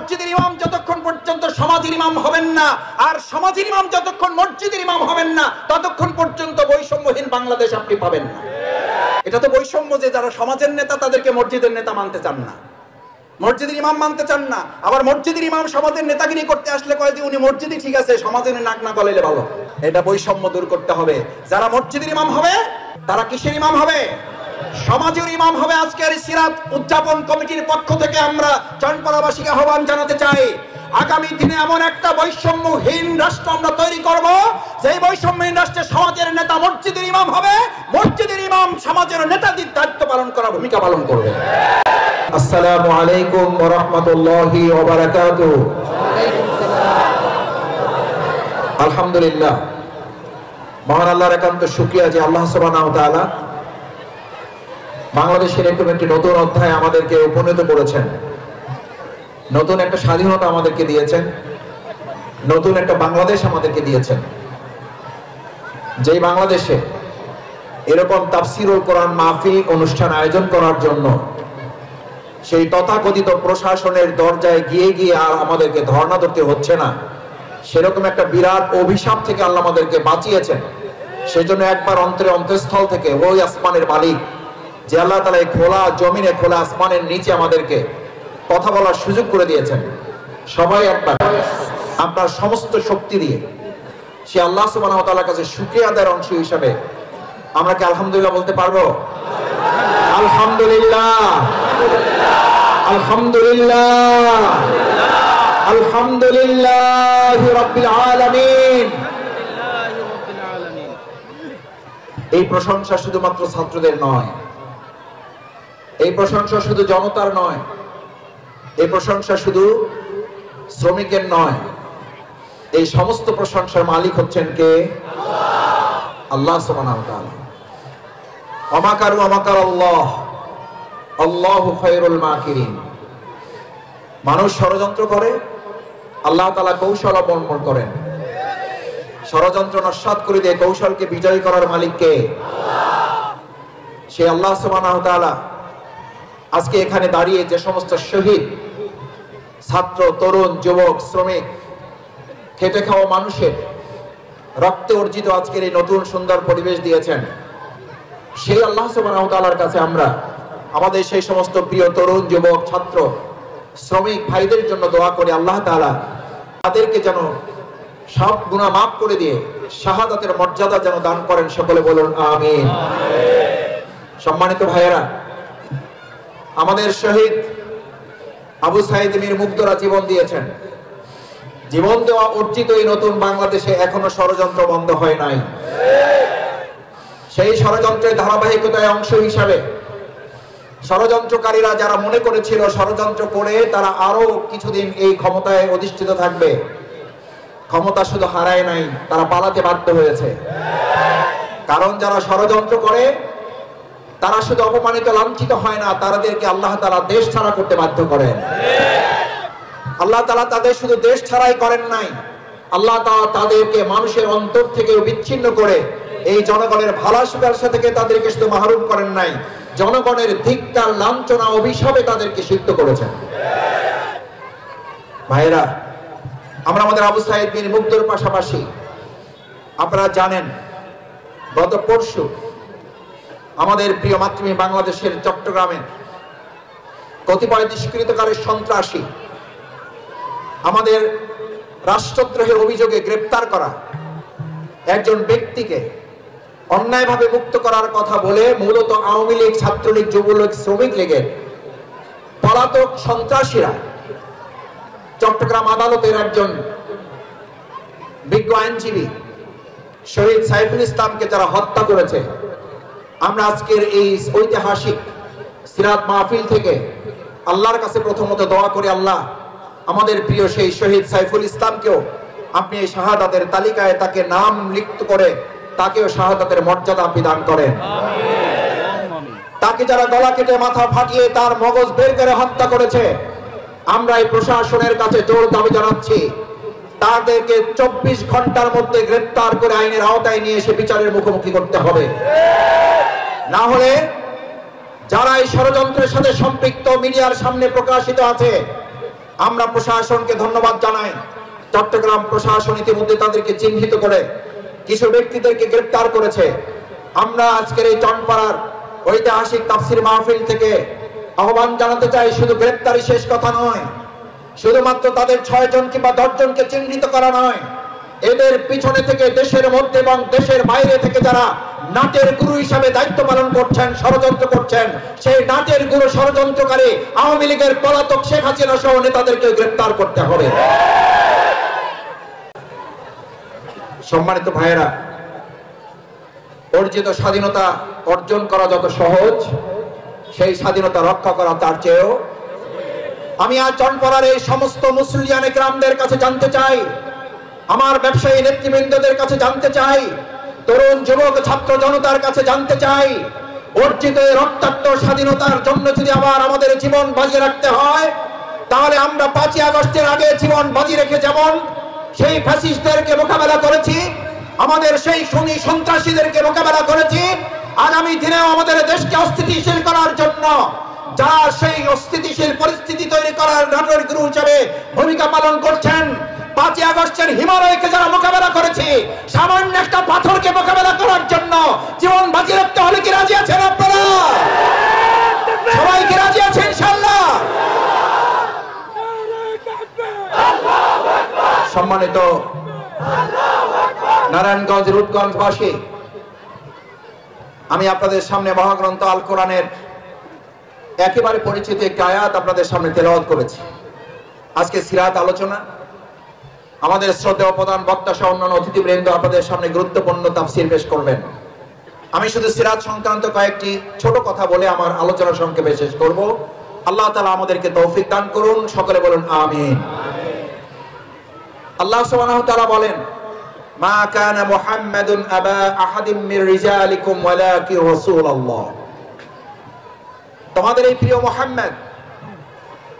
মসজিদের ইমাম যতক্ষণ পর্যন্ত সমাজের ইমাম হবেন না, আর সমাজের ইমাম যতক্ষণ মসজিদের ইমাম হবেন না, ততক্ষণ পর্যন্ত বৈষম্যহীন বাংলাদেশ আপনি পাবেন না। এটা তো বৈষম্য যে যারা সমাজের নেতা তাদেরকে মসজিদের নেতা মানতে চান না, মসজিদের ইমাম মানতে চান না, আবার মসজিদের ইমাম সমাজের নেতাগিরি করতে আসলে কয় যে উনি মসজিদই ঠিক আছে, সমাজের নাক না গলাইলে ভালো। এটা বৈষম্য দূর করতে হবে। যারা মসজিদের ইমাম হবে তারা কিসের ইমাম হবে? সমাজের ইমাম হবে। আজকের সিরাত উদযাপন কমিটির পক্ষ থেকে আমরা চনপাড়াবাসীকে আহ্বান জানাতে চাই, আগামী দিনে এমন একটা বৈষম্যহীন রাষ্ট্র আমরা তৈরি করব, যেই বৈষম্যহীন রাষ্ট্রে সমাজের নেতা মসজিদের ইমাম হবে, মসজিদের ইমাম সমাজের নেতাদের দায়িত্ব পালন করার ভূমিকা পালন করবে। আসসালামু আলাইকুম ওয়া রাহমাতুল্লাহি ওয়া বারাকাতুহু। আলহামদুলিল্লাহ, মহান আল্লাহর একান্ত শুকরিয়া যে আল্লাহ সুবহানাহু ওয়া তাআলা বাংলাদেশের এরকম একটি নতুন অধ্যায় আমাদেরকে উপনীত করেছেন, নতুন একটা স্বাধীনতা আমাদেরকে দিয়েছেন, নতুন একটা বাংলাদেশ আমাদেরকে দিয়েছেন। যেই বাংলাদেশে এরকম তাফসীরুল কোরআন মাহফিল অনুষ্ঠান আয়োজন করার জন্য সেই তথাকথিত প্রশাসনের দরজায় গিয়ে গিয়ে আর আমাদেরকে ধর্ণা ধরতে হচ্ছে না, সেরকম একটা বিরাট অভিশাপ থেকে আল্লাহ আমাদেরকে বাঁচিয়েছেন। সেজন্য একবার অন্তঃস্থল থেকে ওই আসমানের মালিক যে আল্লাহ তাআলা এই খোলা জমিনে, খোলা আসমানের নিচে আমাদেরকে কথা বলার সুযোগ করে দিয়েছেন, সবাই একবার আপনার সমস্ত শক্তি দিয়ে সে আল্লাহ সুবহানাহু ওয়া তাআলার কাছে শুকরিয়া আদায়ের অংশ হিসাবে আমরা কি আলহামদুলিল্লাহ বলতে পারবো? আলহামদুলিল্লাহ, আলহামদুলিল্লাহ, আলহামদুলিল্লাহি রাব্বিল আলামিন। এই প্রশংসা শুধুমাত্র ছাত্রদের নয়, এই প্রশংসা শুধু জনতার নয়, এই প্রশংসা শুধু শ্রমিকের নয়, এই সমস্ত প্রশংসার মালিক হচ্ছেন কে? আল্লাহ সুবহানাহু ওয়া তাআলা। ওয়ামাকারু ওয়ামাকারাল্লাহ আল্লাহু খায়রুল মাকিরিন। মানুষ ষড়যন্ত্র করে, আল্লাহ তাআলা কৌশল অবলম্বন করেন। ষড়যন্ত্র নস্যাৎ করে দিয়ে কৌশলকে বিজয় করার মালিক কে? সে আল্লাহ সুবহানাহু ওয়া তাআলা। আজকে এখানে দাঁড়িয়ে যে সমস্ত শহীদ ছাত্র, তরুণ, যুবক, শ্রমিক, খেটে খাওয়া মানুষের রক্তে অর্জিত আজকের এই নতুন সুন্দর পরিবেশ দিয়েছেন, সেই আল্লাহ সুবহানাহু ওয়া তাআলার কাছে আমরা আমাদের সেই সমস্ত প্রিয় তরুণ, যুবক, ছাত্র, শ্রমিক ভাইদের জন্য দোয়া করি, আল্লাহ তাআলা তাদেরকে যেন সব গুনাহ মাফ করে দিয়ে শাহাদাতের মর্যাদা যেন দান করেন। সকলে বলুন আমিন। সম্মানিত ভাইয়েরা, আমাদের শহীদ আবু সাঈদ মীর মুগ্ধরা জীবন দিয়েছেন। জীবন দেওয়া অর্জিত এই নতুন বাংলাদেশে এখনো ষড়যন্ত্র বন্ধ হয় নাই। সেই ষড়যন্ত্রের ধারাবাহিকতায় অংশ হিসাবে ষড়যন্ত্রকারীরা যারা মনে করেছিল ষড়যন্ত্র করে তারা আরো কিছুদিন এই ক্ষমতায় অধিষ্ঠিত থাকবে, ক্ষমতা শুধু হারায় নাই, তারা পালাতে বাধ্য হয়েছে। কারণ যারা ষড়যন্ত্র করে তারা শুধু অপমানিত, লাঞ্ছিত হয় না, তাদেরকে আল্লাহ তাআলা দেশ ছাড়া করতে বাধ্য করেন। আল্লাহ তাআলা তাদের শুধু দেশ ছাড়াই করেন নাই, আল্লাহ তাআলা তাদেরকে মানুষের অন্তর থেকে বিচ্ছিন্ন করে এই জনগণের ভালোবাসা থেকে তাদেরকে শুধু মাহরুম করেন নাই, জনগণের ধিক্কার, লাঞ্ছনা, অভিশাপে তাদেরকে সিদ্ধ করেছেন। ভাইরা, আমরা আমাদের আবু সাঈদ মীর মুগ্ধর পাশাপাশি আপনারা জানেন গত পরশু আমাদের প্রিয় মাতৃভূমি বাংলাদেশের চট্টগ্রামের কতিপয় দুষ্কৃতকারী সন্ত্রাসী আমাদের রাষ্ট্রদ্রোহের অভিযোগে গ্রেপ্তার করা একজন ব্যক্তিকে অন্যায়ভাবে মুক্ত করার কথা বলে মূলত আওয়ামী লীগ, ছাত্রলীগ, যুবলীগ, শ্রমিক লীগের পলাতক সন্ত্রাসীরা চট্টগ্রাম আদালতের একজন বিজ্ঞ আইনজীবী শহীদ সাইফুল ইসলামকে যারা হত্যা করেছে, আমরা আজকের এই ঐতিহাসিক সিরাত মাহফিল থেকে আল্লাহর কাছে প্রথমত দোয়া করি, আল্লাহ আমাদের প্রিয় সেই শহীদ সাইফুল ইসলামকেও আপনি এই শাহাদাতের তালিকায় তাকে নাম লিপ্ত করে তাকেও শাহাদাতের মর্যাদা আপনি দান করেন। তাকে যারা গলা কেটে মাথা ফাটিয়ে তার মগজ বের করে হত্যা করেছে, আমরা এই প্রশাসনের কাছে জোর দাবি জানাচ্ছি তাদেরকে 24 ঘন্টার মধ্যে গ্রেফতার করে আইনের আওতায় নিয়ে এসে বিচারের মুখোমুখি করতে হবে। না হলে যারা এই ষড়যন্ত্রের সাথে সম্পৃক্ত মিডিয়ার সামনে প্রকাশিত আছে, আমরা প্রশাসনকে ধন্যবাদ জানাই। চট্টগ্রাম প্রশাসন ইতিমধ্যে তাদেরকে চিহ্নিত করে কিছু ব্যক্তিদেরকে গ্রেফতার করেছে। আমরা আজকের এই চনপাড়ার ঐতিহাসিক তাফসির মাহফিল থেকে আহ্বান জানাতে চাই, শুধু গ্রেফতারি শেষ কথা নয়, শুধুমাত্র তাদের 6 জন কিংবা 10 জনকে চিহ্নিত করা নয়, এদের পিছনে থেকে দেশের মধ্যে এবং দেশের বাইরে থেকে যারা নাটের গুরু হিসাবে দায়িত্ব পালন করছেন, ষড়যন্ত্র করছেন, সেই নাটের গুরু ষড়যন্ত্রকারী আওয়ামী লীগের পলাতক শেখ হাসিনা সহ নেতাদেরকে গ্রেফতার করতে হবে। সম্মানিত ভাইয়েরা, অর্জিত স্বাধীনতা অর্জন করা যত সহজ, সেই স্বাধীনতা রক্ষা করা তার চেয়েও। আমি আজ চনপাড়ার এই সমস্ত মুসলিয়ান ইকরামদের কাছে জানতে চাই, আমার ব্যবসায়ী নেতৃবৃন্দদের কাছে জানতে চাই, তরুণ যুবক ছাত্র জনতার কাছে জানতে চাই, অর্জিত এই রক্তাক্ত স্বাধীনতার জন্য যদি আবার আমাদের জীবন বাজি রাখতে হয়, তাহলে আমরা 5ই আগস্টের আগে জীবন বাজি রেখে যেমন সেই ফ্যাসিস্টদেরকে মোকাবেলা করেছি, আমাদের সেই খুনি সন্ত্রাসীদেরকে মোকাবেলা করেছি, আগামী দিনেও আমাদের দেশকে অস্থিতিশীল করার জন্য যারা সেই অস্থিতিশীল পরিস্থিতি তৈরি করার নাটক গুরু হিসেবে ভূমিকা পালন করছেন, 5ই আগস্টের হিমালয়কে যারা মোকাবেলা করেছে, সামান্য একটা পাথরকে মোকাবেলা করার জন্য জীবন বাজি রাখতে হলে কি রাজি আছেন আপনারা? সবাই কি রাজি আছেন ইনশাআল্লাহ? সম্মানিত নারায়ণগঞ্জ রূপগঞ্জবাসী, আমি আপনাদের সামনে মহাগ্রন্থ আল কোরআনের একেবারে পরিচিত একটি আয়াত আপনাদের সামনে তেলাওয়াত করেছি। আজকে সিরাত আলোচনা, আমাদের শ্রদ্ধেয় প্রধান বক্তা সহ অন্যান্য অতিথিবৃন্দ আপনাদের সামনে গুরুত্বপূর্ণ তাফসীর পেশ করবেন। আমি শুধু সিরাত সংক্রান্ত কয়েকটি ছোট কথা বলে আমার আলোচনা সংক্ষেপে শেষ করব। আল্লাহ তাআলা আমাদেরকে তৌফিক দান করুন, সকলে বলুন আমিন। আল্লাহ সুবহানাহু ওয়া তাআলা বলেন, মা কানা মুহাম্মাদুন আবা আহাদিম মির রিজালিকুম ওয়ালাকিন রাসূলুল্লাহ। তোমাদের এই প্রিয় মুহাম্মদ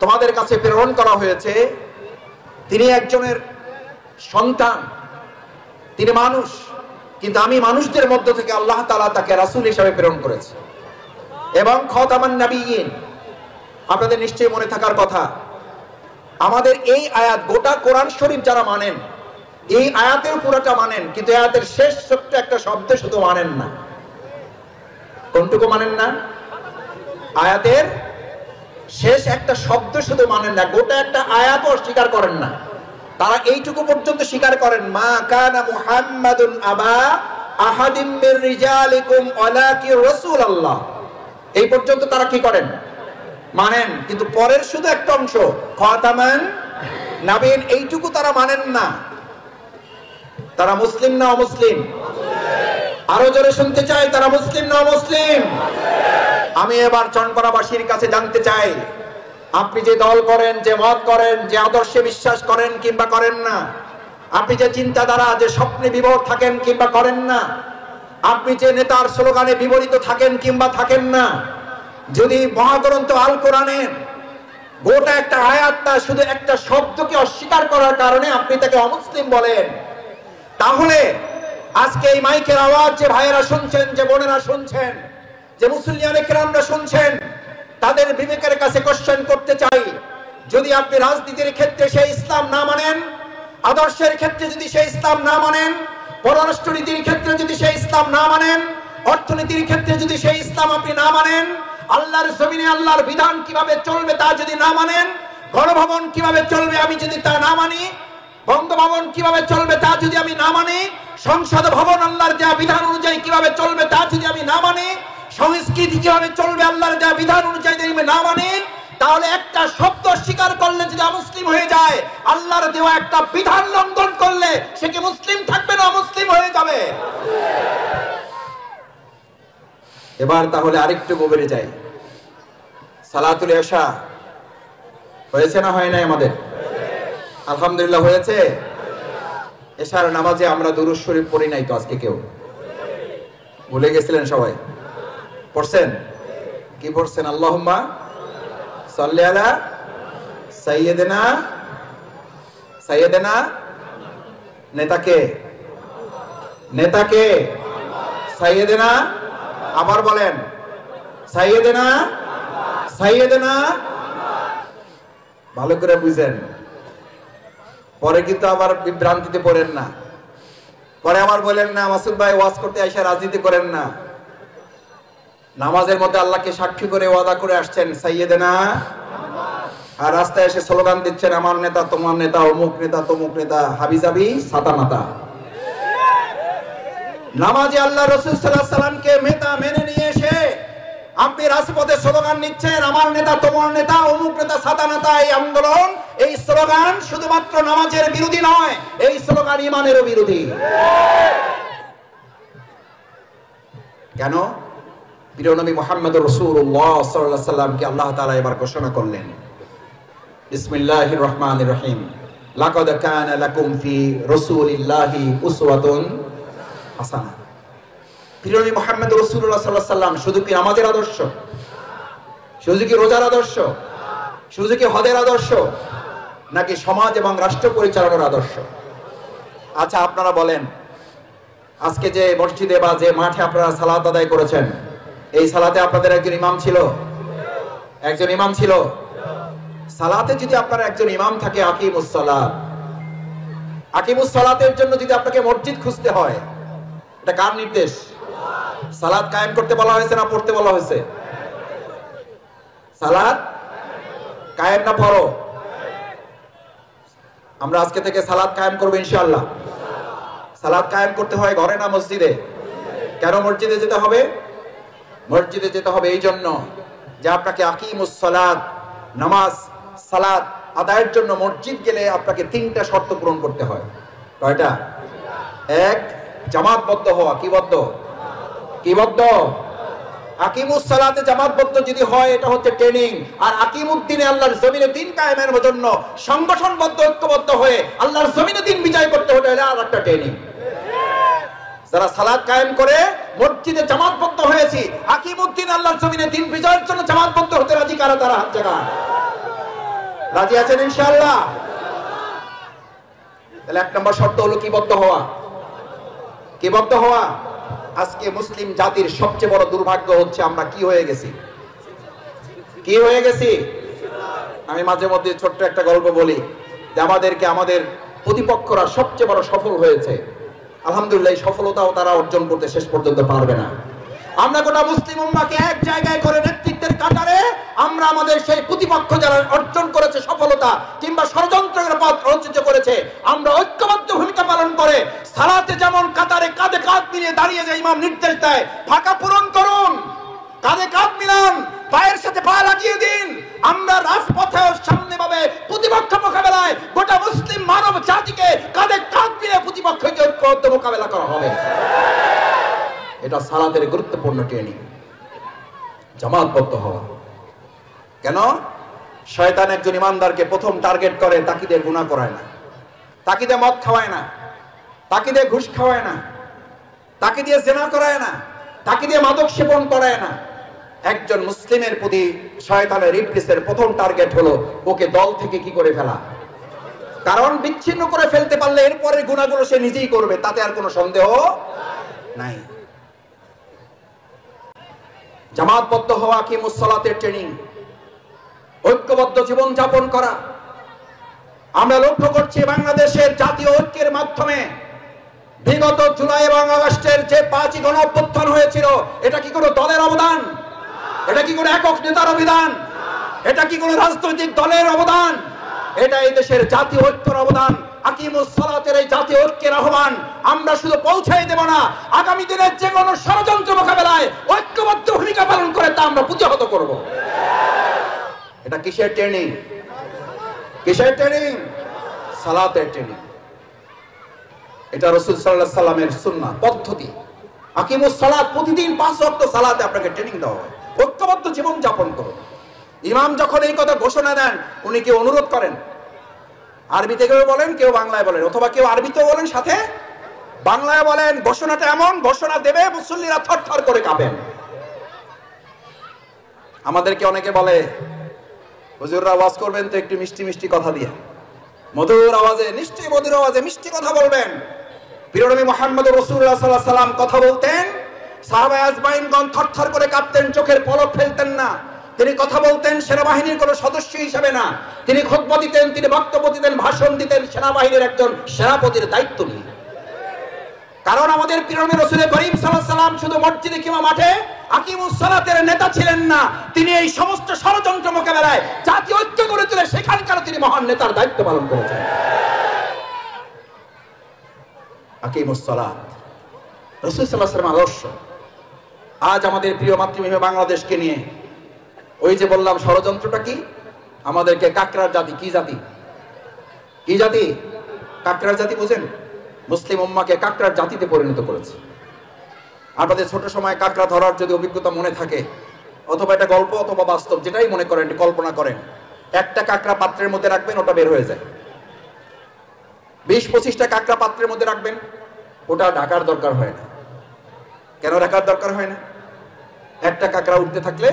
তোমাদের কাছে প্রেরণ করা হয়েছে, তিনি একজনের সন্তান, তিনি মানুষ, কিন্তু আমি মানুষদের মধ্য থেকে আল্লাহ তাআলা তাকে রাসূল হিসেবে প্রেরণ করেছি এবং খাতামান নবিয়্যিন। আপনাদের নিশ্চয়ই মনে থাকার কথা, আমাদের এই আয়াত, গোটা কোরআন শরীফ যারা মানেন, এই আয়াতের পুরোটা মানেন, কিন্তু আয়াতের শেষ ছোট্ট একটা শব্দ শুধু মানেন না। কোনটুকু মানেন না? আয়াতের শেষ একটা শব্দ শুধু মানেন না, গোটা একটা আয়াতও স্বীকার করেন না। তারা এইটুকু পর্যন্ত স্বীকার করেন, মা কানা মুহাম্মাদুন আবা আহাদিম মির রিজালিকুম ওয়ালাকিন রাসূলুল্লাহ, এই পর্যন্ত তারা কি করেন? মানেন, কিন্তু পরের শুধু একটা অংশ খাতামান নবিয়্যিন, এইটুকু তারা মানেন না। তারা মুসলিম না অমুসলিম? আরো জোরে শুনতে চাই, তারা মুসলিম না অমুসলিম? আমি এবার চনপাড়াবাসীর কাছে জানতে চাই, আপনি যে দল করেন, যে মত করেন, যে আদর্শে বিশ্বাস করেন কিংবা করেন না, আপনি যে চিন্তাধারা, যে স্বপ্নে বিভোর থাকেন কিংবা করেন না, আপনি যে নেতার স্লোগানে বিবরিত থাকেন কিংবা থাকেন না, যদি মহাগ্রন্থ আল কোরআনের গোটা একটা আয়াতটা শুধু একটা শব্দকে অস্বীকার করার কারণে আপনি তাকে অমুসলিম বলেন, তাহলে আজকে এই মাইকের আওয়াজ যে ভাইয়েরা শুনছেন, যে বোনেরা শুনছেন, যে মুসলিয়ান ইকরামরা শুনছেন, তাদের বিবেকের কাছে কোশ্চেন করতে চাই, যদি আপনি রাজনীতির ক্ষেত্রে সেই ইসলাম না মানেন, আদর্শের ক্ষেত্রে যদি সেই ইসলাম না মানেন, পররাষ্ট্রনীতির ক্ষেত্রে যদি সেই ইসলাম না মানেন, অর্থনীতির ক্ষেত্রে যদি সেই ইসলাম আপনি না মানেন, আল্লাহর জমিনে আল্লাহর বিধান কিভাবে চলবে তা যদি না মানেন, গণভবন কিভাবে চলবে আমি যদি তা না মানি, বঙ্গভবন কিভাবে চলবে তা যদি আমি না মানি, সংসদ ভবন আল্লাহর যা বিধান অনুযায়ী কিভাবে চলবে তা যদি আমি না মানি, সংস্কৃতি কিভাবে চলবে আল্লাহর যা বিধান অনুযায়ী যদি আমি না মানি, তাহলে একটা শব্দ স্বীকার করলে যদি অমুসলিম হয়ে যায়, আল্লাহর দেওয়া একটা বিধান লঙ্ঘন করলে সে কি মুসলিম থাকবে না অমুসলিম হয়ে যাবে? এবার তাহলে আরেকটু গভীরে যাই। সালাতুল ইশা হয়েছে না হয় নাই? আমাদের আলহামদুলিল্লাহ হয়েছে। এশার নামাজে আমরা দুরূদ শরীফ পড়ি নাই তো, আজকে কেউ ভুলে গেছিলেন? সবাই পড়ছেন? কি পড়ছেন? আল্লাহুম্মা সাল্লি আলা সাইয়্যিদিনা, সাইয়্যিদিনা নেতাকে, নেতাকে সাইয়্যিদিনা, আবার বলেন সাইয়্যিদিনা, সাইয়্যিদিনা। ভালো করে বুঝেন, পরে কিন্তু আবার বিভ্রান্তিতে পড়েন না, পরে আবার বলেন না মাসুদ ভাই ওয়াজ করতে এসে রাজনীতি করেন না। নামাজের মধ্যে আল্লাহকে সাক্ষী করে ওয়াদা করে আসছেন সাইয়েদেনা, আর রাস্তায় এসে স্লোগান দিচ্ছেন আমার নেতা তোমার নেতা, অমুক নেতা তমুক নেতা, হাবিজাবি সাতা মাতা। নামাজে আল্লাহ রাসূল সাল্লাল্লাহু আলাইহি সাল্লামকে নেতা মেনে নিয়ে এসে আপনি রাজপথে স্লোগান নিচ্ছেন আমার নেতা তোমার নেতা, অমুক নেতা সাতা নেতা। এই আন্দোলন, এই স্লোগান শুধুমাত্র নামাজের বিরোধী নয়, এই স্লোগান ঈমানেরও বিরোধী। কেন? প্রিয় নবী মুহাম্মদুর রাসূলুল্লাহ সাল্লাল্লাহু আলাইহি সাল্লামকে আল্লাহ তাআলা এবার ঘোষণা করলেন, বিসমিল্লাহির রহমানির রহিম, লাকাদ কানা লাকুম ফি রাসূলিল্লাহি উসওয়াতুন হাসানাহ। প্রিয় নবী মুহাম্মদুর রাসূলুল্লাহ সাল্লাল্লাহু আলাইহি সাল্লাম শুধু কি নামাজের আদর্শ, শুধু কি রোজার আদর্শ, শুধু কি হজের আদর্শ, নাকি সমাজ এবং রাষ্ট্র পরিচালনার আদর্শ? আচ্ছা আপনারা বলেন, আজকে যে মসজিদে বা যে মাঠে আপনারা সালাত আদায় করেছেন, এই সালাতে আপনাদের একজন ইমাম ছিল? একজন ইমাম ছিল? সালাতে যদি আপনার একজন ইমাম থাকে, আকিমুস সালাত, আকিমুস সালাতের জন্য যদি আপনাকে মসজিদ খুঁজতে হয়, এটা কার নির্দেশ? সালাত কায়েম করতে বলা হয়েছে না পড়তে বলা হয়েছে? সালাত কায়েম না পড়ো? আমরা আজকে থেকে সালাত কায়েম করবো ইনশাআল্লাহ। সালাত কায়েম করতে হয় ঘরে না মসজিদে? কেন মসজিদে যেতে হবে? মসজিদে যেতে হবে এই জন্য যে আপনাকে আকিমুস সালাত, নামাজ সালাত আদায়ের জন্য মসজিদ গেলে আপনাকে তিনটা শর্ত পূরণ করতে হয়। কয়টা? এক, জামাতবদ্ধ হওয়া। কি বদ্ধ? কি বদ্ধ? আকিমুস সালাতে জামাতবদ্ধ যদি হয় এটা হচ্ছে ট্রেনিং, আর আকিমুদ্দিনে আল্লাহর জমিনে দিন কায়েমের জন্য সংগঠনবদ্ধ ঐক্যবদ্ধ হয়ে আল্লাহর জমিনে দিন বিজয় করতে হলে এটা আর একটা ট্রেনিং। যারা সালাত কায়েম করে মসজিদে জামাতবদ্ধ হয়েছি, আকিমুদ্দিন আল্লাহর জমিনে দিন বিজয়ের জন্য জামাতবদ্ধ হতে রাজি কারা? তারা হাত জাগান। রাজি আছেন ইনশাআল্লাহ? তাহলে এক নম্বর শর্ত হলো কি বদ্ধ হওয়া। কি বদ্ধ হওয়া? আজকে মুসলিম জাতির সবচেয়ে বড় দুর্ভাগ্য হচ্ছে আমরা কি হয়ে গেছি? কি হয়ে গেছি? আমি মাঝে মধ্যে ছোট্ট একটা গল্প বলি যে আমাদেরকে আমাদের প্রতিপক্ষরা সবচেয়ে বড় সফল হয়েছে, আলহামদুলিল্লাহ এই সফলতাও তারা অর্জন করতে শেষ পর্যন্ত পারবে না। আমরা গোটা মুসলিম উম্মাহকে এক জায়গায় করে নেতৃত্বের কাতারে আমরা আমাদের সেই প্রতিপক্ষ যারা অর্জন করেছে সফলতা কিংবা ষড়যন্ত্রের পথ রচিত করেছে, আমরা ঐক্যবদ্ধ ভূমিকা পালন করে সালাতে যেমন কাতারে কাঁধে কাঁধ মিলিয়ে দাঁড়িয়ে যে ইমাম নির্দেশ দেয় ফাঁকা পূরণ করুন, কাঁধে কাঁধ মিলান, পায়ের সাথে পা লাগিয়ে দিন। আমরা রাজপথে সামনে ভাবে প্রতিপক্ষ মোকাবেলায় গোটা মুসলিম মানব জাতিকে কাঁধে কাঁধ মিলিয়ে প্রতিপক্ষকে ঐক্যবদ্ধ মোকাবেলা করা হবে। এটা সালাতের গুরুত্বপূর্ণ ট্রেনিং, জামাতবদ্ধ হওয়া। কেন? শয়তান একজন ইমানদারকে প্রথম টার্গেট করে তাকে দিয়ে গুনাহ করায় না, তাকে দিয়ে মদ খাওয়ায় না, তাকে দিয়ে ঘুষ খাওয়ায় না, তাকে দিয়ে জিনা করায় না, তাকে দিয়ে মাদক সেবন করায় না। একজন মুসলিমের প্রতি শয়তানের ইবলিসের প্রথম টার্গেট হলো ওকে দল থেকে কি করে ফেলা। কারণ বিচ্ছিন্ন করে ফেলতে পারলে এরপরে গুনাহগুলো সে নিজেই করবে, তাতে আর কোনো সন্দেহ নাই। জামাতবদ্ধ হওয়া, আকিমুস সালাতের ট্রেনিং, ঐক্যবদ্ধ জীবন যাপন করা। আমরা লক্ষ্য করছি বাংলাদেশের জাতীয় ঐক্যের মাধ্যমে বিগত জুলাই এবং আগস্টের যে 5ই গণ অভ্যুত্থান হয়েছিল, এটা কি কোনো দলের অবদান? এটা কি কোনো একক নেতার অবদান? এটা কি কোনো রাজনৈতিক দলের অবদান? এটা এই দেশের জাতীয় ঐক্যের অবদান। আকিমুস সালাতের এই জাতীয় ঐক্যের আহ্বান আমরা শুধু পৌঁছাই দেব না, আগামী দিনের যে কোনো ষড়যন্ত্র মোকাবেলায় ঐক্যবদ্ধ ভূমিকা পালন করে তা আমরা প্রতিহত করব। এটা কিসের ট্রেনিং? কিসের ট্রেনিং? সালাতের ট্রেনিং। এটা রাসূল সাল্লাল্লাহু আলাইহি সাল্লামের সুন্নাহ পদ্ধতি। আকিমুস সালাত, প্রতিদিন 5 ওয়াক্ত সালাতে আপনাকে ট্রেনিং দেওয়া হয়, ঐক্যবদ্ধ জীবন যাপন করুন। ইমাম যখন এই কথা ঘোষণা দেন, উনি কি অনুরোধ করেন? আরবিতে কেউ বলেন, কেউ বাংলায় বলেন, অথবা কেউ আরবিতেও বলেন সাথে বাংলায় বলেন। ঘোষণাটা এমন ঘোষণা দেবে মুসল্লিরা থরথর করে কাঁপেন। আমাদেরকে অনেকে বলে হুজুররা ওয়াজ করবেন তো একটু মিষ্টি মিষ্টি কথা দিয়ে, মধুর আওয়াজে, নিশ্চয়ই মধুর আওয়াজে মিষ্টি কথা বলবেন। প্রিয় নবী মুহাম্মদুর রাসূলুল্লাহ সাল্লাল্লাহু আলাইহি সাল্লাম কথা বলতেন, সাহাবায়ে আজমাইনগণ থরথর করে কাঁপতেন, চোখের পলক ফেলতেন না। তিনি কথা বলতেন সেনাবাহিনীর কোন সদস্য হিসেবে না, তিনি খুতবা দিতেন, তিনি বক্তব্য দিতেন, ভাষণ দিতেন সেনাবাহিনীর একজন সেনাপতির দায়িত্ব নিয়ে। কারণ আমাদের প্রিয় নবী রাসূল করিম সাল্লাল্লাহু আলাইহি ওয়াসাল্লাম শুধু মসজিদে কিংবা মাঠে আকিমুস সালাতের নেতা ছিলেন না, তিনি এই সমস্ত ষড়যন্ত্র মোকাবেলায় জাতীয় ঐক্য গড়ে তুলে সেখানকার তিনি মহান নেতার দায়িত্ব পালন করেছেন। আকিমুস সালাত রাসূল সাল্লাল্লাহু আলাইহি ওয়াসাল্লাম আদর্শ। আজ আমাদের প্রিয় মাতৃভূমি বাংলাদেশকে নিয়ে ওই যে বললাম ষড়যন্ত্রটা কি, আমাদেরকে কাকড়ার জাতি, কি জাতি, কি জাতি, কাকড়ার জাতি বুঝেন, মুসলিম উম্মাহকে কাকড়ার জাতিতে পরিণত করেছে। আপনাদের ছোট সময় কাকড়া ধরার যদি অভিজ্ঞতা মনে থাকে, অথবা এটা গল্প অথবা বাস্তব, যেটাই মনে করেন, কল্পনা করেন, একটা কাকড়া পাত্রের মধ্যে রাখবেন, ওটা বের হয়ে যায়। 20-25টা কাকড়া পাত্রের মধ্যে রাখবেন, ওটা ঢাকার দরকার হয় না। কেন ঢাকার দরকার হয় না? একটা কাকড়া উঠতে থাকলে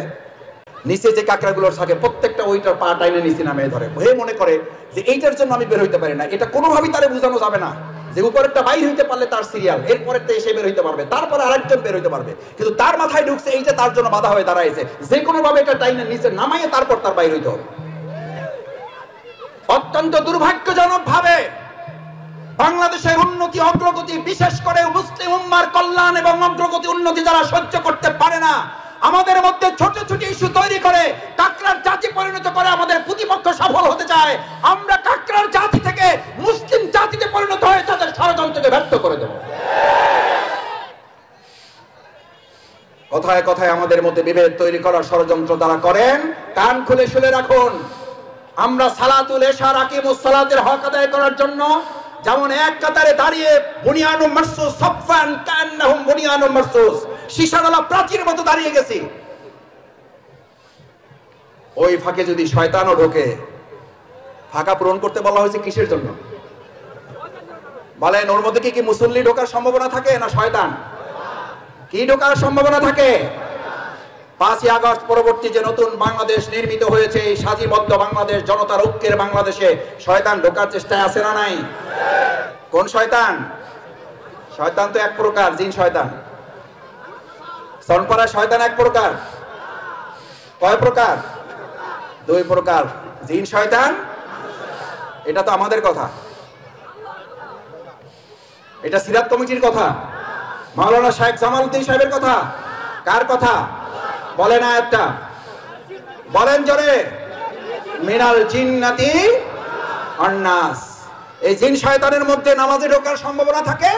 নিচে যে কাকড়াগুলোর থাকে প্রত্যেকটা ওইটার পা টাইনে নিচে নামিয়ে ধরে, ভয়ে মনে করে যে এইটার জন্য আমি বের হইতে পারি না। এটা কোনোভাবেই তারে বোঝানো যাবে না যে উপরেরটা বাইর হইতে পারলে তার সিরিয়াল, এরপরেরটা এসে বের হইতে পারবে, তারপরে আরেকজন বের হইতে পারবে, কিন্তু তার মাথায় ঢুকছে এইটা তার জন্য বাধা হয়ে দাঁড়াইছে, যে কোনো ভাবে এটা টাইনে নিচে নামাইয়ে তারপর তার বাইর হইতে হবে। অত্যন্ত দুর্ভাগ্যজনক ভাবে বাংলাদেশের উন্নতি অগ্রগতি, বিশেষ করে মুসলিম উম্মার কল্যাণ এবং অগ্রগতি উন্নতি যারা সহ্য করতে পারে না, আমাদের মধ্যে ছোট ছোট ইস্যু তৈরি করে কাকড়ার জাতি পরিণত করে আমাদের প্রতিপক্ষ সফল হতে চায়। আমরা কাকড়ার জাতি থেকে মুসলিম জাতিতে পরিণত হয়ে তাদের ষড়যন্ত্রকে ব্যর্থ করে দেব। কথায় কথায় আমাদের মধ্যে বিভেদ তৈরি করার ষড়যন্ত্র তারা করেন। কান খুলে শুনে রাখুন, আমরা সালাতুল ইশা আকিমুস সালাতের হক আদায় করার জন্য যেমন এক কাতারে দাঁড়িয়ে বুনিয়ানুম মারসুস সাফান কান্নাহুম বুনিয়ানুম মারসুস, শিশাওয়ালা প্রাচীর মতো দাঁড়িয়ে গেছি, ওই ফাঁকে যদি শয়তানও ঢোকে, ফাঁকা পূরণ করতে বলা হয়েছে কিসের জন্য বলেন? ওর মধ্যে কি মুসল্লি ঢোকার সম্ভাবনা থাকে না শয়তান? কি ঢোকার সম্ভাবনা থাকে? 5ই আগস্ট পরবর্তী যে নতুন বাংলাদেশ নির্মিত হয়েছে, এই সাজিবদ্ধ বাংলাদেশ, জনতার ঐক্যের বাংলাদেশে শয়তান ঢোকার চেষ্টায় আছে না নাই? কোন শয়তান? শয়তান তো এক প্রকার, জিন শয়তান। সনপাড়া শয়তান এক প্রকার, কয় প্রকার? 2 প্রকার, জিন শয়তান। এটা তো আমাদের কথা, এটা সিরাত কমিটির কথা, মাওলানা শেখ জামালউদ্দিন সাহেবের কথা। কার কথা বলেন? আয়াতটা বলেন জোরে, মিনাল জিন্নাতি ওয়ান নাস। এই জিন শয়তানের মধ্যে নামাজে ঢোকার সম্ভাবনা থাকে,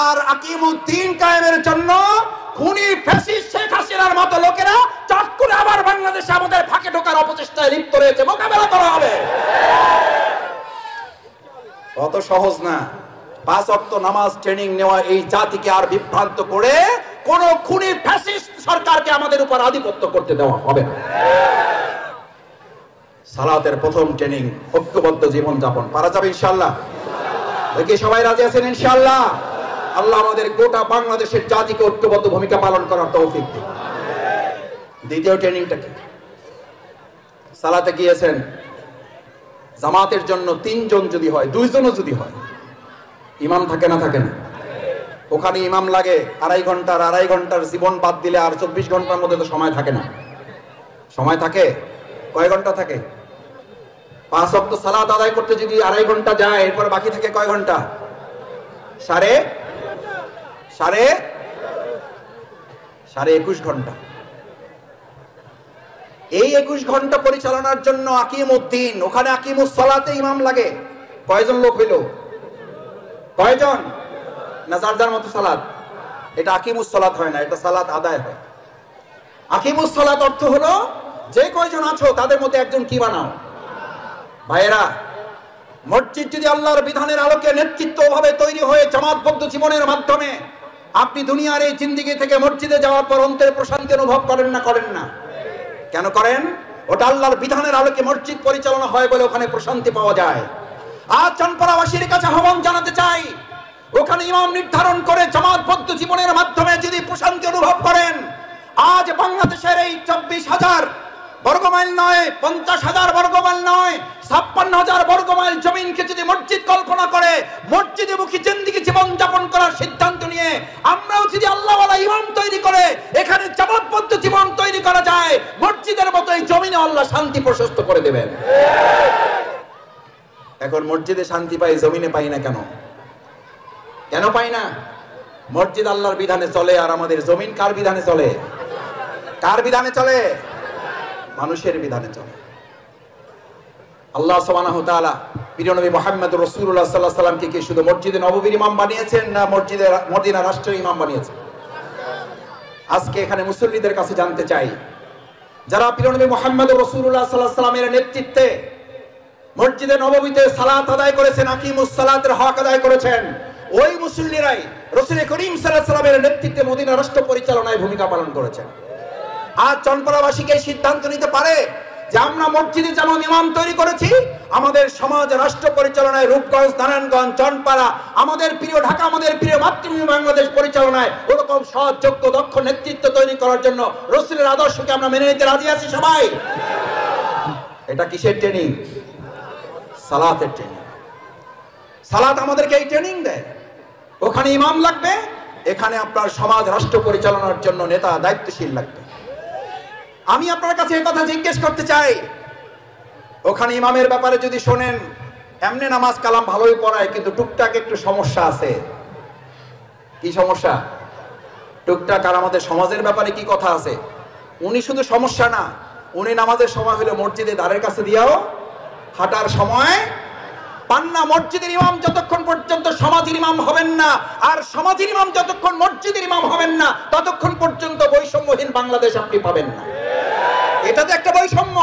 আর আকিমুদ্দিন কায়েমের জন্য খুনি ফ্যাসিস্ট শেখ হাসিনার মতো লোকেরা চট করে আবার বাংলাদেশে আমাদের ফাঁকে ঢোকার অপচেষ্টায় লিপ্ত রয়েছে। মোকাবেলা করা হবে। অত সহজ না। 5 ওয়াক্ত নামাজ ট্রেনিং নেওয়া এই জাতিকে আর বিভ্রান্ত করে কোন খুনি ফ্যাসিস্ট সরকারকে আমাদের উপর আধিপত্য করতে দেওয়া হবে না। সালাতের প্রথম ট্রেনিং, ঐক্যবদ্ধ জীবন যাপন। পারা যাবে ইনশাআল্লাহ? দেখি সবাই রাজি আছেন ইনশাআল্লাহ? আল্লাহ আমাদের গোটা বাংলাদেশের জাতিকে ঐক্যবদ্ধ ভূমিকা পালন করার তৌফিক দিন। দ্বিতীয় ট্রেনিংটা কি? সালাতে গিয়েছেন, জামাতের জন্য 3 জন যদি হয়, 2 জনও যদি হয়, ইমাম থাকে না থাকে না? ওখানে ইমাম লাগে 2.5 ঘন্টার জীবন বাদ দিলে আর 24 ঘন্টার মধ্যে তো সময় থাকে না। সময় থাকে কয় ঘন্টা থাকে? 5 ওয়াক্ত সালাত আদায় করতে যদি 2.5 ঘন্টা যায়, এরপর বাকি থাকে কয় ঘন্টা? সাড়ে 21 ঘন্টা। এই 21 ঘন্টা পরিচালনার জন্য আকিমুদ্দিন, ওখানে আকিমুস সালাতে ইমাম লাগে। কয়জন লোক হইল? কয়জন? না যার যার মতো সালাত? এটা আকিমুস সালাত হয় না, এটা সালাত আদায় হয়। আকিমুস সালাত অর্থ হলো যে কয়জন আছো তাদের মধ্যে একজন কি বানাও। ভাইয়েরা, মসজিদ যদি আল্লাহর বিধানের আলোকে নেতৃত্ব ভাবে তৈরি হয়ে জামাতবদ্ধ জীবনের মাধ্যমে আপনি দুনিয়ার এই জিন্দেগি থেকে মসজিদে যাওয়ার পর অন্তরে প্রশান্তি অনুভব করেন না? করেন না? কেন করেন? ওটা আল্লাহর বিধানের আলোকে মসজিদ পরিচালনা হয় বলে ওখানে প্রশান্তি পাওয়া যায়। আজ চাঁদপাড়াবাসীর কাছে আহ্বান জানাতে চাই, ওখানে ইমাম নির্ধারণ করে জামাতবদ্ধ জীবনের মাধ্যমে যদি প্রশান্তি অনুভব করেন, আজ বাংলাদেশের এই 24,000 বর্গমাইল নয়, 50,000 বর্গমাইল নয়, 56,000 বর্গমাইল জমিনকে যদি মসজিদ কল্পনা করে মসজিদে মুখী জিন্দেগি জীবন যাপন করার সিদ্ধান্ত নিয়ে আমরাও যদি আল্লাহওয়ালা ইমাম তৈরি করে এখানে জামাতবদ্ধ জীবন তৈরি করা যায়, মসজিদের মতো দেবেন। এখন মসজিদে শান্তি পাই, জমিনে পাই না কেন? কেন পাই না? মসজিদ আল্লাহর বিধানে চলে, আর আমাদের জমিন কার বিধানে চলে? কার বিধানে চলে? মানুষের বিধানে চলে। আল্লাহ সুবহানাহু ওয়া তাআলা প্রিয় নবী মুহাম্মদ রাসূলুল্লাহ সাল্লাল্লাহু আলাইহি সাল্লামকে কি শুধু মসজিদে নববীর ইমাম বানিয়েছেন, না মসজিদে মদিনা রাষ্ট্রের ইমাম বানিয়েছেন? আজকে এখানে মুসল্লিদের কাছে জানতে চাই, যারা প্রিয় নবী মুহাম্মদ রাসূলুল্লাহ সাল্লাল্লাহু আলাইহি সাল্লামের নেতৃত্বে মসজিদে নববীতে সালাত আদায় করেছেন, আকিমুস সালাতের হক আদায় করেছেন, ওই মুসল্লিরাই রাসূল করিম সাল্লাল্লাহু আলাইহি সাল্লামের নেতৃত্বে মদিনা রাষ্ট্র পরিচালনায় ভূমিকা পালন করেছেন। আজ চনপাড়াবাসীকে সিদ্ধান্ত নিতে পারে যে আমরা মসজিদে যেমন ইমাম তৈরি করেছি, আমাদের সমাজ রাষ্ট্র পরিচালনায় রূপগঞ্জ, নারায়ণগঞ্জ, চনপাড়া, আমাদের প্রিয় ঢাকা, আমাদের প্রিয় মাতৃভূমি বাংলাদেশ পরিচালনায় ওরকম সৎ, যোগ্য, দক্ষ নেতৃত্ব তৈরি করার জন্য রাসূলের আদর্শকে আমরা মেনে নিতে রাজি আছি সবাই। এটা কিসের ট্রেনিং? সালাতের ট্রেনিং। সালাত আমাদেরকে এই ট্রেনিং দেয়। ওখানে ইমাম লাগবে, এখানে আপনার সমাজ রাষ্ট্র পরিচালনার জন্য নেতা দায়িত্বশীল লাগবে। আমি আপনার কাছে এই কথা জিজ্ঞেস করতে চাই, ওখানে ইমামের ব্যাপারে যদি শোনেন এমনি নামাজ কালাম ভালোই পড়ায়, কিন্তু টুকটাক একটু সমস্যা আছে। কি সমস্যা? টুকটাক। আর আমাদের সমাজের ব্যাপারে কি কথা আছে? উনি শুধু সমস্যা না, উনি নামাজের সময় হলে মসজিদে দ্বারের কাছে দিয়েও হাঁটার সময় পান না। মসজিদের ইমাম যতক্ষণ পর্যন্ত সমাজের ইমাম হবেন না, আর সমাজের ইমাম যতক্ষণ মসজিদের ইমাম হবেন না, ততক্ষণ পর্যন্ত বৈষম্যহীন বাংলাদেশ আপনি পাবেন না। এটা তো একটা বৈষম্য।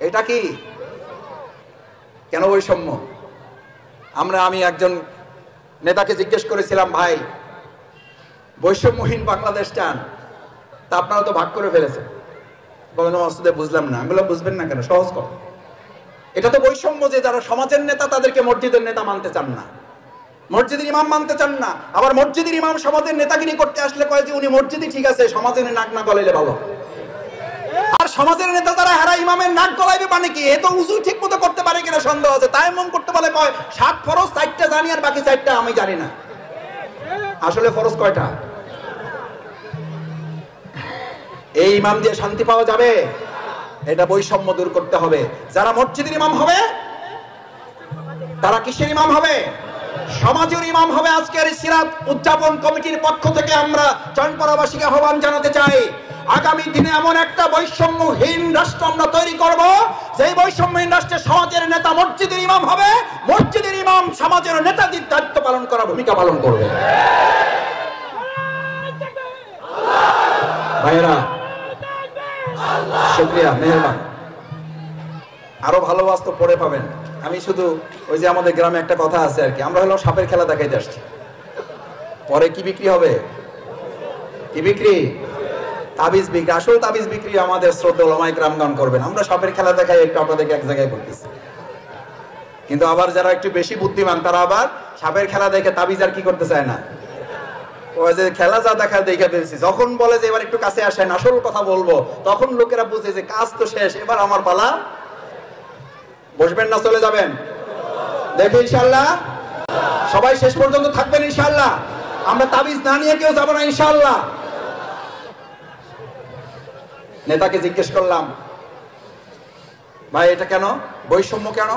এটা কি? কেন বৈষম্য? আমি একজন নেতাকে জিজ্ঞেস করেছিলাম, ভাই বৈষম্যহীন বাংলাদেশ চান, তা আপনারা তো ভাগ করে ফেলেছেন। বলেন অসুদে বুঝলাম না। আমি বললাম বুঝবেন না কেন, সহজ কথা। এটা তো বৈষম্য যে যারা সমাজের নেতা তাদেরকে মসজিদের নেতা মানতে চান না, মসজিদের ইমাম মানতে চান না। আবার মসজিদের ইমাম সমাজের নেতাগিরি করতে আসলে কয় যে উনি মসজিদই ঠিক আছে, সমাজের নাক না গলাইলে ভালো। আর সমাজের নেতা তারা হারা ইমামের নাক গলাইবে মানে কি? এ তো উজু ঠিক মতো করতে পারে কিনা সন্দেহ আছে। তাই মন করতে বলে কয় 7 ফরজ 4টা জানি আর বাকি 4টা আমি জানি না। আসলে ফরজ কয়টা? এই ইমাম দিয়ে শান্তি পাওয়া যাবে? এটা বৈষম্য দূর করতে হবে। যারা মসজিদের ইমাম হবে তারা কিসের ইমাম হবে? সমাজের ইমাম হবে। আজকের সিরাত উদযাপন কমিটির পক্ষ থেকে আমরা চনপাড়াবাসীকে আহ্বান জানাতে চাই, আগামী দিনে এমন একটা বৈষম্যহীন রাষ্ট্র আমরা তৈরি করব, যেই বৈষম্যহীন রাষ্ট্রে সমাজের নেতা মসজিদের ইমাম হবে, মসজিদের ইমাম সমাজের নেতাদের দায়িত্ব পালন করার ভূমিকা পালন করবে। ভাইয়েরা, শুকরিয়া, মেহরবান। আরো ভালো বাস্তব পরে পাবেন। আমি শুধু ওই যে আমাদের গ্রামে একটা কথা আছে আর কি, আমরা হলো সাপের খেলা দেখাইতে আসছি, পরে কি বিক্রি হবে? কি বিক্রি? তাবিজ বিক্রি। আসল তাবিজ বিক্রি আমাদের শ্রদ্ধা ওলামায়ে কেরামগণ করবেন। আমরা সাপের খেলা দেখাই একটু আপনাদেরকে এক জায়গায় করতেছি। কিন্তু আবার যারা একটু বেশি বুদ্ধিমান তারা আবার সাপের খেলা দেখে তাবিজ আর কি করতে চায় না, ওই যে খেলা যা দেখা দেখে দিয়েছি, যখন বলে যে এবার একটু কাছে আসেন আসল কথা বলবো, তখন লোকেরা বুঝে যে কাজ তো শেষ, এবার আমার পালা। বসবেন না চলে যাবেন? দেখে ইনশাআল্লাহ সবাই শেষ পর্যন্ত থাকবেন ইনশাআল্লাহ। আমরা তাবিজ না নিয়ে কেউ যাবো না ইনশাআল্লাহ। নেতাকে জিজ্ঞেস করলাম, ভাই এটা কেন, বৈষম্য কেন?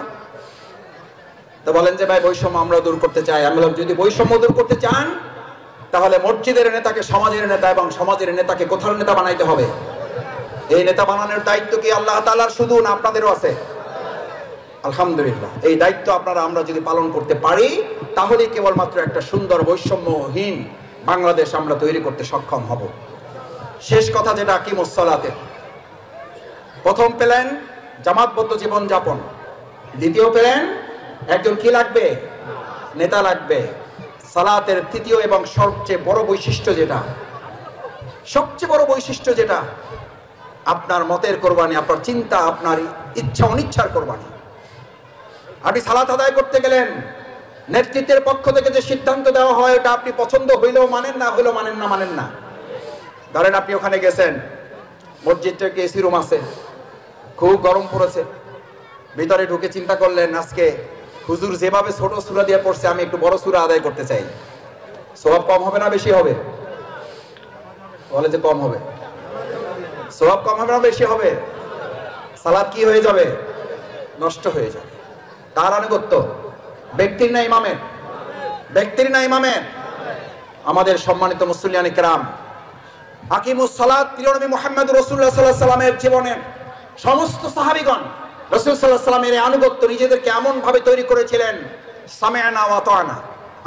তো বলেন যে ভাই বৈষম্য আমরা দূর করতে চাই। আমি বললাম যদি বৈষম্য দূর করতে চান তাহলে মসজিদের নেতাকে সমাজের নেতা এবং সমাজের নেতাকে কোথার নেতা বানাইতে হবে। এই নেতা বানানোর দায়িত্ব কি আল্লাহ তাআলার শুধু, না আপনাদেরও আছে? আলহামদুলিল্লাহ, এই দায়িত্ব আমরা যদি পালন করতে পারি তাহলে কেবলমাত্র একটা সুন্দর বৈষম্যহীন বাংলাদেশ আমরা তৈরি করতে সক্ষম হব। শেষ কথা যেটা আকিমুস সালাতের, প্রথম প্ল্যান জামাতবদ্ধ জীবন যাপন, দ্বিতীয় প্ল্যান একজন কি লাগবে? নেতা লাগবে। সালাতের তৃতীয় এবং সবচেয়ে বড় বৈশিষ্ট্য যেটা আপনার মতের কোরবানি, আপনার চিন্তা, আপনার ইচ্ছা অনিচ্ছার কোরবানি। আপনি সালাত আদায় করতে গেলেন, নেতৃত্বের পক্ষ থেকে যে সিদ্ধান্ত দেওয়া হয় এটা আপনি পছন্দ হইলেও মানেন না, হইলেও মানেন না। ধরেন আপনি ওখানে গেছেন, মসজিদটাকে এসি রুম আছে, খুব গরম পড়েছে, ভিতরে ঢুকে চিন্তা করলেন আজকে হুজুর যেভাবে ছোট সূরা দিয়ে পড়ছে আমি একটু বড় সূরা আদায় করতে চাই। সওয়াব কম হবে না বেশি হবে? বলে যে কম হবে। সওয়াব কম হবে না বেশি হবে? সালাত কি হয়ে যাবে? নষ্ট হয়ে যাবে। কার আনুগত্য? ব্যক্তির না ইমামের? ব্যক্তির না ইমামের? আমাদের সম্মানিত মুসল্লিয়ানে কেরাম, আকিমুস সালাত প্রিয় নবী মুহাম্মদ রাসূলুল্লাহ সাল্লাল্লাহু আলাইহি ওয়াসাল্লামের জীবনের সমস্ত সাহাবীগণ রাসূল সাল্লাল্লাহু আলাইহি ওয়াসাল্লামের আনুগত্য নিজেদেরকে এমন ভাবে তৈরি করেছিলেন, সামি'না ওয়া আতা'না,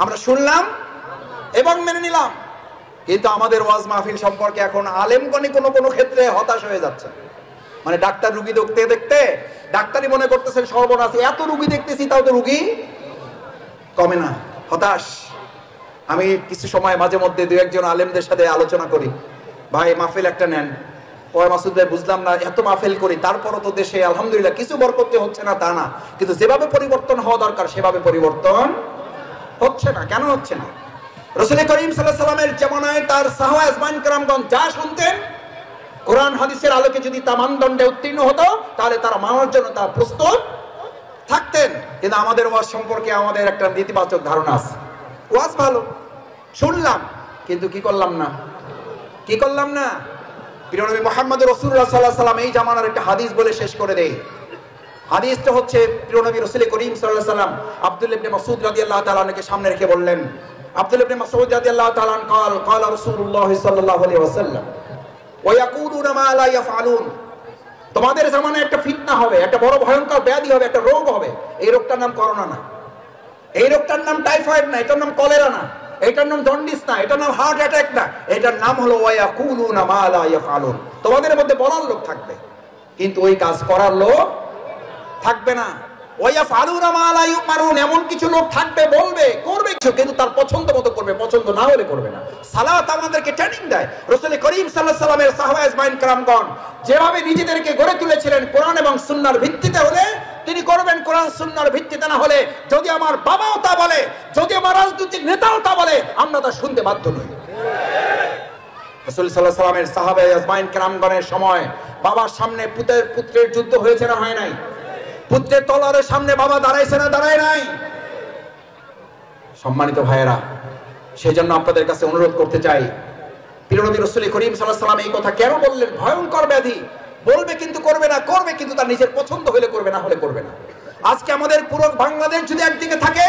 আমরা শুনলাম এবং মেনে নিলাম। কিন্তু আমাদের ওয়াজ মাহফিল সম্পর্কে এখন আলেমগণ কোনো ক্ষেত্রে হতাশ হয়ে যাচ্ছে। মানে ডাক্তার রুগী দেখতে দেখতে ডাক্তারই মনে করতেছেন সর্বনাশ, এত রুগী দেখতেছি তাও তো রুগী কমে না, হতাশ। আমি কিছু সময় মাঝে মধ্যে দু একজন আলেমদের সাথে আলোচনা করি, ভাই মাহফিল একটা নেন। পরে মাসুদ ভাই বুঝলাম না, এত মাহফিল করি তারপরও তো দেশে আলহামদুলিল্লাহ কিছু বরকত হচ্ছে না তা না, কিন্তু যেভাবে পরিবর্তন হওয়া দরকার সেভাবে পরিবর্তন হচ্ছে না। কেন হচ্ছে না? রাসূল করিম সাল্লাল্লাহু আলাইহি ওয়াসাল্লামের জামানায় তার সাহাবা আজমাইন কেরামগণ যা শুনতেন, কোরআন হাদিসের আলোকে যদি তা মানদণ্ডে উত্তীর্ণ হতো তাহলে তারা মানার জন্য তা প্রস্তুত থাকতেন। কিন্তু আমাদের ওয়াজ সম্পর্কে আমাদের একটা নেতিবাচক ধারণা আছে। ওয়াজ ভালো শুনলাম, কিন্তু কি করলাম না? কি করলাম না? প্রিয় নবী মুহাম্মদ রাসূলুল্লাহ সাল্লাল্লাহু আলাইহি ওয়াসাল্লাম এই জামানার একটা হাদিস বলে শেষ করে দেই। হাদিসটা হচ্ছে প্রিয় নবী রাসূল করিম সাল্লাল্লাহু আলাইহি ওয়াসাল্লাম আব্দুল্লাহ ইবনে মাসউদ রাদিয়াল্লাহু তাআলা আনহুকে সামনে রেখে বললেন, আব্দুল্লাহ ইবনে মাসউদ রাদিয়াল্লাহু তাআলা আনহু قال রাসূলুল্লাহ সাল্লাল্লাহু আলাইহি ওয়াসাল্লাম ওয়া ইয়াকুলুনা মা লা ইয়াফআলুন, তোমাদের জামানায় একটা ফিতনা হবে, একটা বড় ভয়ঙ্কর ব্যাধি হবে, একটা রোগ হবে। এই রোগটার নাম করোনা না, এই রোগটার নাম টাইফয়েড না, এটার নাম কলেরা না, এটার নাম জন্ডিস না, এটার নাম হার্ট অ্যাটাক না, এটার নাম হলো ওয়া ইয়াকুলুনা মা লা ইয়াফআলুন। তোমাদের মধ্যে বলার লোক থাকবে কিন্তু ওই কাজ করার লোক থাকবে না। ওয়া ইয়াফআলুনা মা লা ইউমারুন, এমন কিছু লোক থাকবে, বলবে করবে কিছু কিন্তু তার পছন্দ মতো করবে, পছন্দ না হলে করবে না। সালাত আমাদেরকে ট্রেনিং দেয়। রাসূল করিম সাল্লাল্লাহু আলাইহি ওয়াসাল্লামের সাহাবা আজমাইন کرامগণ যেভাবে নিজেদেরকে গড়ে তুলেছিলেন কোরআন এবং সুন্নাহর ভিত্তিতে হলে তিনি করবেন, কোরআন সুন্নাহর ভিত্তিতে না হলে যদি আমার বাবাও তা বলে, যদি আমার রাজনৈতিক নেতাও তা বলে, আমরা তা শুনতে বাধ্য নই। রাসূল সাল্লাল্লাহু আলাইহি ওয়াসাল্লামের সাহাবা আজমাইন کرامগণের সময় বাবার সামনে পুত্রের যুদ্ধ হয়েছে না হয় নাই? পুত্রের তলোয়ারের সামনে বাবা দাঁড়াইছে না দাঁড়ায় নাই? সম্মানিত ভাইয়েরা, সেজন্য আপনাদের কাছে অনুরোধ করতে চাই, প্রিয় নবী রাসূল করিম সাল্লাল্লাহু আলাইহি ওয়াসাল্লাম এই কথা কেন বললেন? ভয়ঙ্কর ব্যাধি, বলবে কিন্তু করবে না, করবে কিন্তু তার নিজের পছন্দ হলে করবে, না হলে করবে না। আজকে আমাদের পুরো বাংলাদেশ যদি একদিকে থাকে,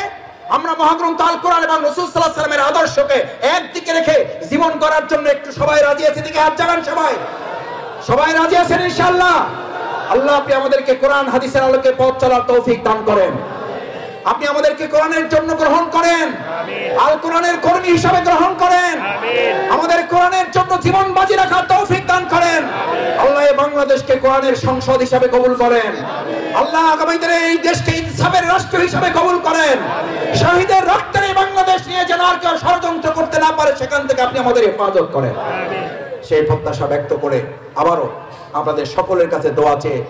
আমরা মহাগ্রন্থ আল কোরআন এবং রাসূল সাল্লাল্লাহু আলাইহি ওয়াসাল্লামের আদর্শকে একদিকে রেখে জীবন করার জন্য একটু সবাই রাজি আছে? দিকে হাত জাগান সবাই। সবাই রাজি আছেন ইনশাআল্লাহ? আল্লাহ আপনি আমাদেরকে কোরআন হাদিসের আলোকে পথ চলার তৌফিক দান করেন। আপনি আমাদেরকে কোরআনের জন্য গ্রহণ করেন, আল কোরআনের কর্মী হিসাবে গ্রহণ করেন, আমাদের কোরআনের জন্য জীবন বাজি রাখার তৌফিক দান করেন। আল্লাহ এই বাংলাদেশকে কোরআনের সংসদ হিসাবে কবুল করেন। আল্লাহ আগামীতে এই দেশকে ইনসাফের রাষ্ট্র হিসাবে কবুল করেন। শহীদের রক্তের এই বাংলাদেশ নিয়ে যেন আর কেউ ষড়যন্ত্র করতে না পারে, সেখান থেকে আপনি আমাদের হেফাজত করেন। সেই প্রত্যাশা ব্যক্ত করে আবারও আপনাদের সকলের কাছে দোয়া চেয়ে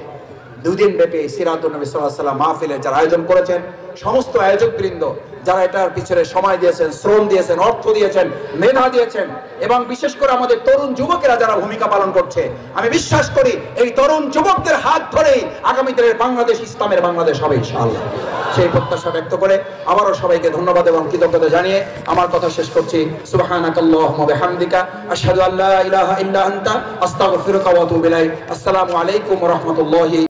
2 দিন ব্যাপী সিরাতুন নবী সাল্লাল্লাহু আলাইহি ওয়াসাল্লাম মাহফিলের যারা আয়োজন করেছেন, সমস্ত আয়োজকবৃন্দ যারা এটার পিছনে সময় দিয়েছেন, শ্রম দিয়েছেন, অর্থ দিয়েছেন, মেধা দিয়েছেন, এবং বিশেষ করে আমাদের তরুণ যুবকেরা যারা ভূমিকা পালন করছে, আমি বিশ্বাস করি এই তরুণ যুবকদের হাত ধরেই আগামী দিনের বাংলাদেশ ইসলামের বাংলাদেশ হবে ইনশাআল্লাহ। সেই প্রত্যাশা ব্যক্ত করে আবারও সবাইকে ধন্যবাদ এবং কৃতজ্ঞতা জানিয়ে আমার কথা শেষ করছি। সুবহানাকাল্লাহুম্মা বিহামদিকা আশহাদু আল্লা ইলাহা ইল্লা আনতা আস্তাগফিরুকা ওয়া আতুবু ইলাইক। আসসালামু আলাইকুম ওয়া রাহমাতুল্লাহি